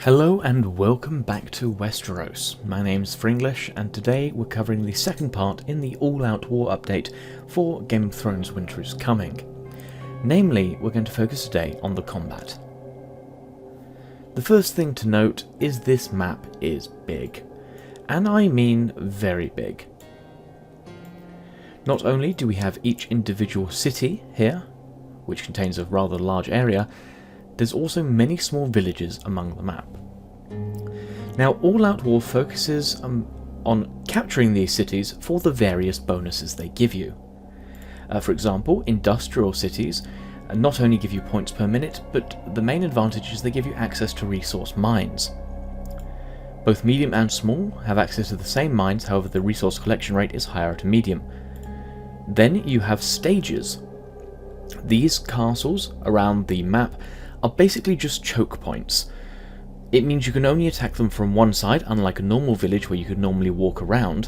Hello and welcome back to Westeros. My name's Fringlish and today we're covering the second part in the all-out war update for Game of Thrones Winter is Coming. Namely, we're going to focus today on the combat. The first thing to note is this map is big. And I mean very big. Not only do we have each individual city here, which contains a rather large area, there's also many small villages among the map. Now, All-Out War focuses on capturing these cities for the various bonuses they give you. For example, industrial cities not only give you points per minute, but the main advantage is they give you access to resource mines. Both medium and small have access to the same mines, however the resource collection rate is higher at a medium. Then you have stages. These castles around the map are basically just choke points. It means you can only attack them from one side, unlike a normal village where you could normally walk around,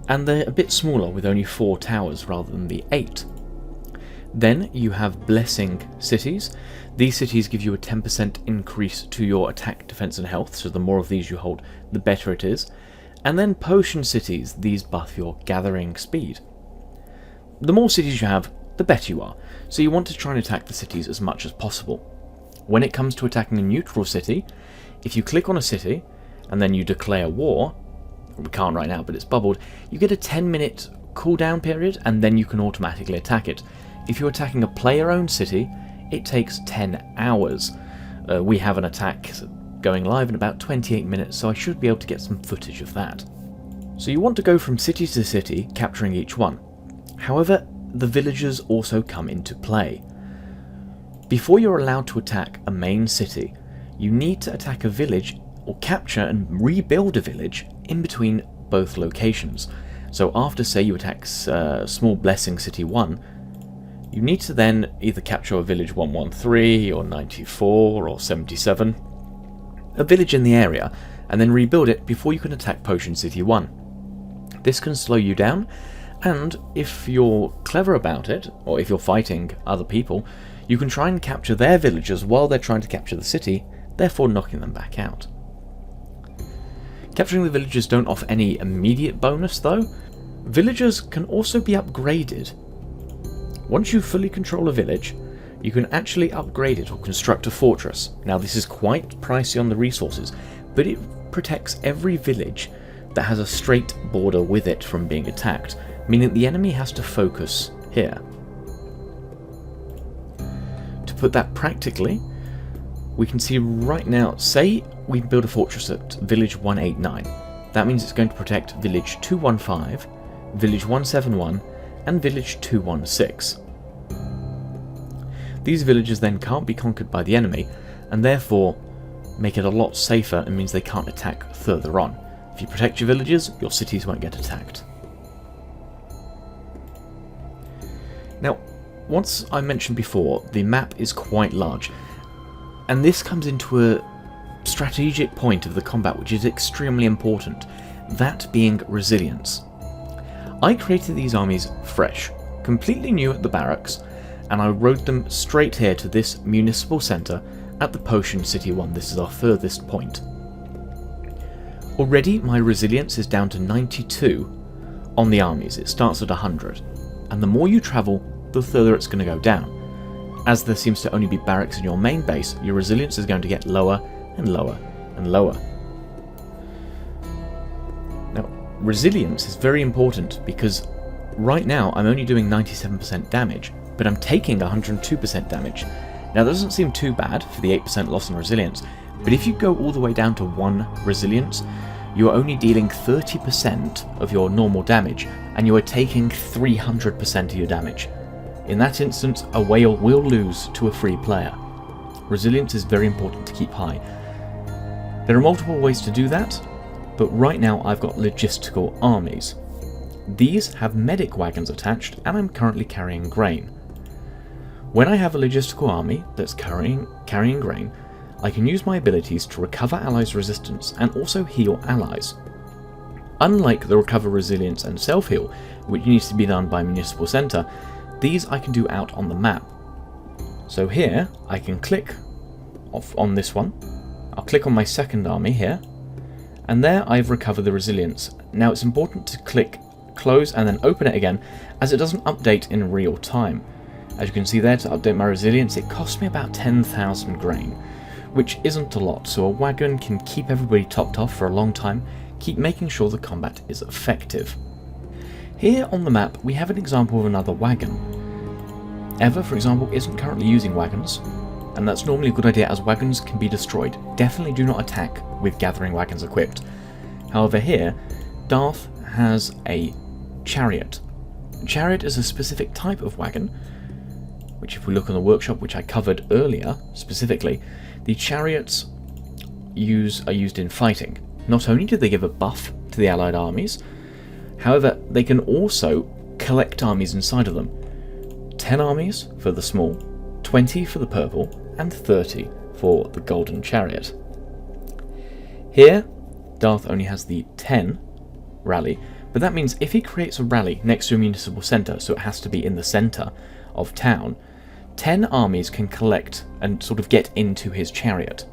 and they're a bit smaller with only 4 towers rather than the 8. Then you have blessing cities. These cities give you a 10% increase to your attack, defense and health, so the more of these you hold, the better it is. And then potion cities, these buff your gathering speed. The more cities you have, the better you are, so you want to try and attack the cities as much as possible. When it comes to attacking a neutral city, if you click on a city and then you declare war, we can't right now but it's bubbled, you get a 10-minute cooldown period and then you can automatically attack it. If you're attacking a player-owned city, it takes 10 hours. We have an attack going live in about 28 minutes, so I should be able to get some footage of that. So you want to go from city to city, capturing each one. However, the villagers also come into play. Before you're allowed to attack a main city, you need to attack a village or capture and rebuild a village in between both locations. So after, say, you attack small blessing city 1, you need to then either capture a village 113 or 94 or 77, a village in the area, and then rebuild it before you can attack potion city 1. This can slow you down, and if you're clever about it, or if you're fighting other people, you can try and capture their villagers while they're trying to capture the city, therefore knocking them back out. Capturing the villagers don't offer any immediate bonus though. Villagers can also be upgraded. Once you fully control a village, you can actually upgrade it or construct a fortress. Now this is quite pricey on the resources, but it protects every village that has a straight border with it from being attacked, meaning the enemy has to focus here. To put that practically, we can see right now, say we build a fortress at village 189. That means it's going to protect village 215, village 171, and village 216. These villages then can't be conquered by the enemy, and therefore make it a lot safer and means they can't attack further on. If you protect your villages, your cities won't get attacked. Now, once I mentioned before, the map is quite large, and this comes into a strategic point of the combat which is extremely important, that being resilience. I created these armies fresh, completely new at the barracks, and I rode them straight here to this municipal centre at the Potion City 1. This is our furthest point. Already my resilience is down to 92 on the armies. It starts at 100, and the more you travel, the further it's going to go down. As there seems to only be barracks in your main base, your resilience is going to get lower and lower and lower. Now, resilience is very important because right now I'm only doing 97% damage, but I'm taking 102% damage. Now that doesn't seem too bad for the 8% loss in resilience, but if you go all the way down to 1 resilience, you are only dealing 30% of your normal damage, and you are taking 300% of your damage. In that instance, a whale will lose to a free player. Resilience is very important to keep high. There are multiple ways to do that, but right now I've got logistical armies. These have medic wagons attached, and I'm currently carrying grain. When I have a logistical army that's carrying grain, I can use my abilities to recover allies' resistance and also heal allies. Unlike the recover resilience and self-heal, which needs to be done by municipal centre, these I can do out on the map. So here I can click off on this one, I'll click on my second army here, and there I've recovered the resilience. Now it's important to click close and then open it again, as it doesn't update in real time. As you can see there, to update my resilience, it cost me about 10,000 grain, which isn't a lot, so a wagon can keep everybody topped off for a long time, keep making sure the combat is effective. Here on the map we have an example of another wagon. Ever, for example, isn't currently using wagons, and that's normally a good idea as wagons can be destroyed. Definitely do not attack with gathering wagons equipped. However here, Darth has a chariot. A chariot is a specific type of wagon, which if we look on the workshop, which I covered earlier specifically, the chariots are used in fighting. Not only do they give a buff to the allied armies, however, they can also collect armies inside of them. 10 armies for the small, 20 for the purple, and 30 for the golden chariot. Here, Darth only has the 10 rally, but that means if he creates a rally next to a municipal centre, so it has to be in the centre of town, 10 armies can collect and sort of get into his chariot.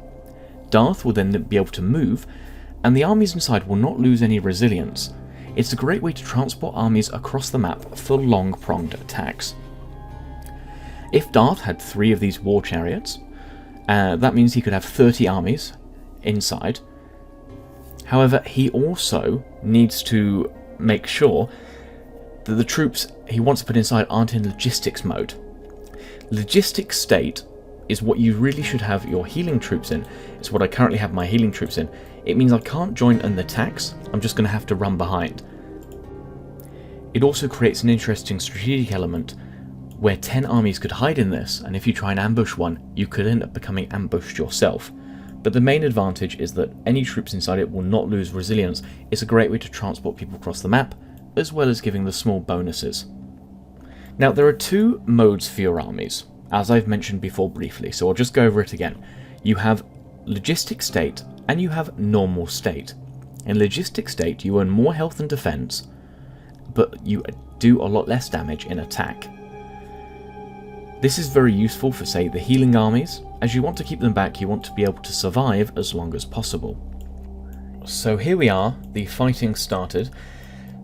Darth will then be able to move, and the armies inside will not lose any resilience. It's a great way to transport armies across the map for long-pronged attacks. If Darth had 3 of these war chariots, that means he could have 30 armies inside. However, he also needs to make sure that the troops he wants to put inside aren't in logistics mode. Logistics state is what you really should have your healing troops in. It's what I currently have my healing troops in. It means I can't join in the attacks, I'm just going to have to run behind. It also creates an interesting strategic element where 10 armies could hide in this, and if you try and ambush one, you could end up becoming ambushed yourself. But the main advantage is that any troops inside it will not lose resilience. It's a great way to transport people across the map, as well as giving the small bonuses. Now there are 2 modes for your armies, as I've mentioned before briefly, so I'll just go over it again. You have logistic state and you have normal state. In logistic state you earn more health and defense, but you do a lot less damage in attack. This is very useful for, say, the healing armies. As you want to keep them back, you want to be able to survive as long as possible. So here we are, the fighting started.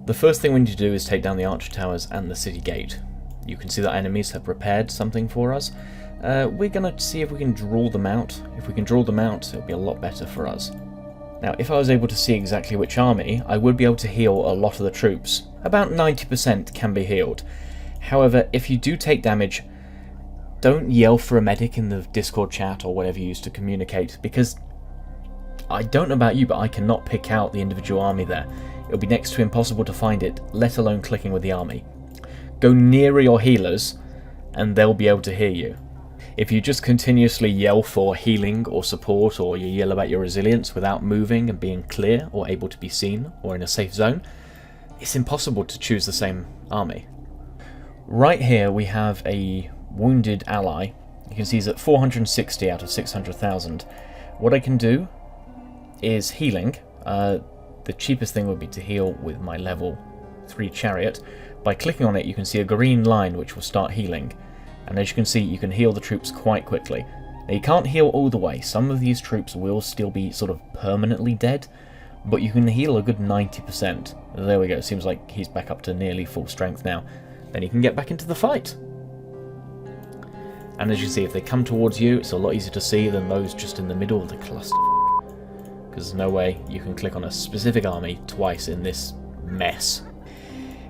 The first thing we need to do is take down the archer towers and the city gate. You can see that enemies have prepared something for us. We're going to see if we can draw them out. If we can draw them out, it'll be a lot better for us. Now, if I was able to see exactly which army, I would be able to heal a lot of the troops. About 90% can be healed. However, if you do take damage, don't yell for a medic in the Discord chat or whatever you use to communicate, because I don't know about you, but I cannot pick out the individual army there. It'll be next to impossible to find it, let alone clicking with the army. Go nearer your healers, and they'll be able to hear you. If you just continuously yell for healing or support, or you yell about your resilience without moving and being clear or able to be seen or in a safe zone, it's impossible to choose the same army. Right here we have a wounded ally. You can see he's at 460 out of 600,000. What I can do is healing. The cheapest thing would be to heal with my level 3 chariot. By clicking on it you can see a green line which will start healing, and as you can see you can heal the troops quite quickly. Now you can't heal all the way, some of these troops will still be sort of permanently dead, but you can heal a good 90%. There we go, seems like he's back up to nearly full strength now. Then you can get back into the fight. And as you see, if they come towards you, it's a lot easier to see than those just in the middle of the clusterfuck. Because there's no way you can click on a specific army twice in this mess.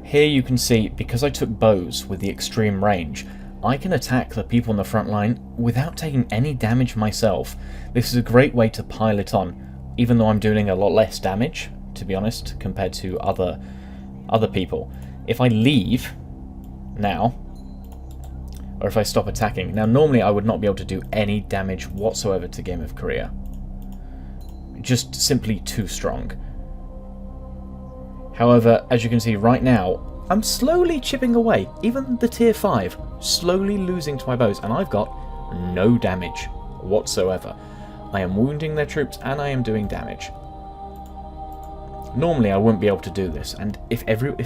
Here you can see, because I took bows with the extreme range, I can attack the people on the front line without taking any damage myself. This is a great way to pile it on, even though I'm doing a lot less damage, to be honest, compared to other people. If I leave now, or if I stop attacking, now normally I would not be able to do any damage whatsoever to Game of Korea. Just simply too strong. However, as you can see right now, I'm slowly chipping away, even the tier 5, slowly losing to my bows, and I've got no damage whatsoever. I am wounding their troops and I am doing damage. Normally I wouldn't be able to do this, and if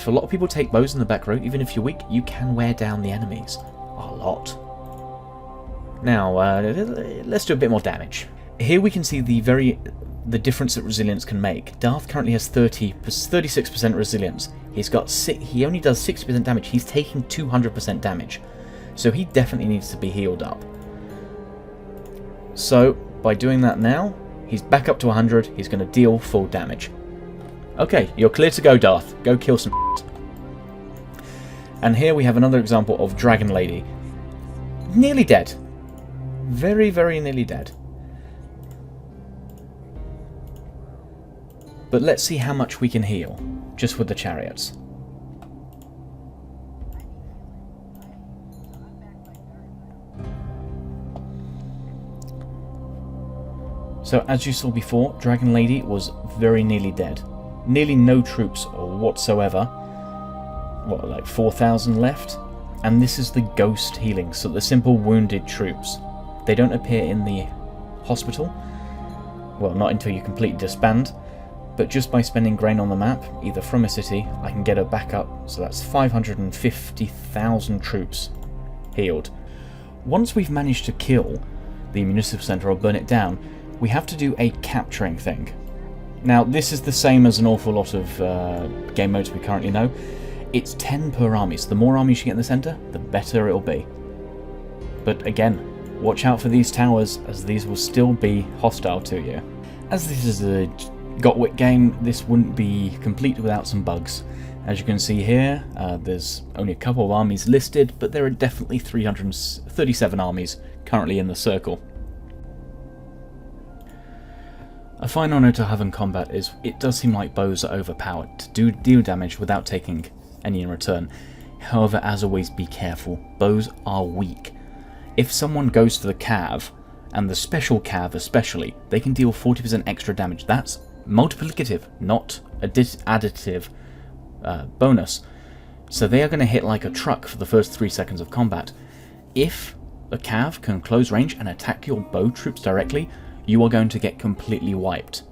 a lot of people take bows in the back row, even if you're weak, you can wear down the enemies. A lot. Now, let's do a bit more damage. here we can see the difference that resilience can make. Darth currently has 36% resilience. He only does 60% damage. He's taking 200% damage. So he definitely needs to be healed up. So by doing that now, he's back up to 100. He's going to deal full damage. Okay, you're clear to go, Darth. Go kill some shit. And here we have another example of Dragon Lady. Nearly dead. Very, very nearly dead. But let's see how much we can heal, just with the chariots. So as you saw before, Dragon Lady was very nearly dead. Nearly no troops whatsoever. What, like 4,000 left? And this is the ghost healing, so the simple wounded troops. They don't appear in the hospital. Well, not until you completely disband. But just by spending grain on the map, either from a city, I can get a backup, so that's 550,000 troops healed. Once we've managed to kill the municipal centre or burn it down, we have to do a capturing thing. Now, this is the same as an awful lot of game modes we currently know. It's 10 per army, so the more armies you get in the centre, the better it'll be. But again, watch out for these towers, as these will still be hostile to you. As this is a GOTWIC game, this wouldn't be complete without some bugs. As you can see here, there's only a couple of armies listed, but there are definitely 337 armies currently in the circle. A fine honour to have in combat is it does seem like bows are overpowered to deal damage without taking any in return. However, as always, be careful. Bows are weak. If someone goes to the cav, and the special cav especially, they can deal 40% extra damage. That's multiplicative, not additive bonus. So they are going to hit like a truck for the first 3 seconds of combat. If a cav can close range and attack your bow troops directly, you are going to get completely wiped.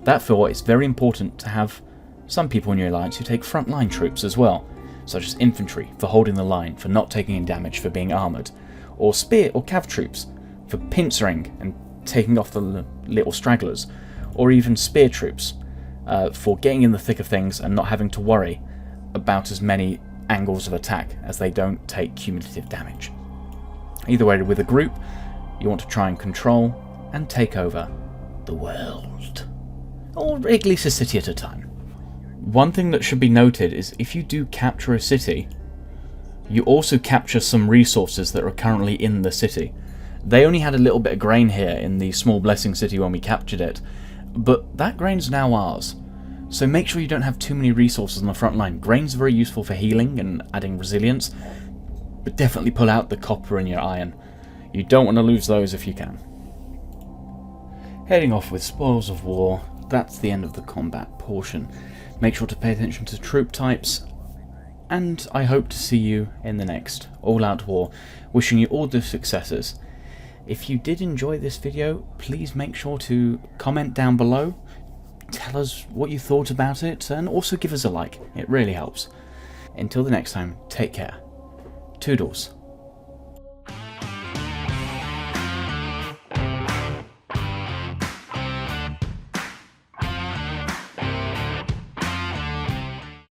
Therefore, it's very important to have some people in your alliance who take frontline troops as well, such as infantry for holding the line, for not taking in damage for being armoured, or spear or cav troops for pincering and taking off the little stragglers, or even spear troops for getting in the thick of things and not having to worry about as many angles of attack, as they don't take cumulative damage. Either way, with a group, you want to try and control and take over the world, or at least a city at a time. One thing that should be noted is if you do capture a city, you also capture some resources that are currently in the city. They only had a little bit of grain here in the small blessing city when we captured it, but that grain's now ours. So make sure you don't have too many resources on the front line. Grain's very useful for healing and adding resilience, but definitely pull out the copper and your iron. You don't want to lose those if you can. Heading off with spoils of war, that's the end of the combat portion. Make sure to pay attention to troop types, and I hope to see you in the next all-out war, wishing you all the successes. If you did enjoy this video, please make sure to comment down below, tell us what you thought about it, and also give us a like, it really helps. Until the next time, take care. Toodles.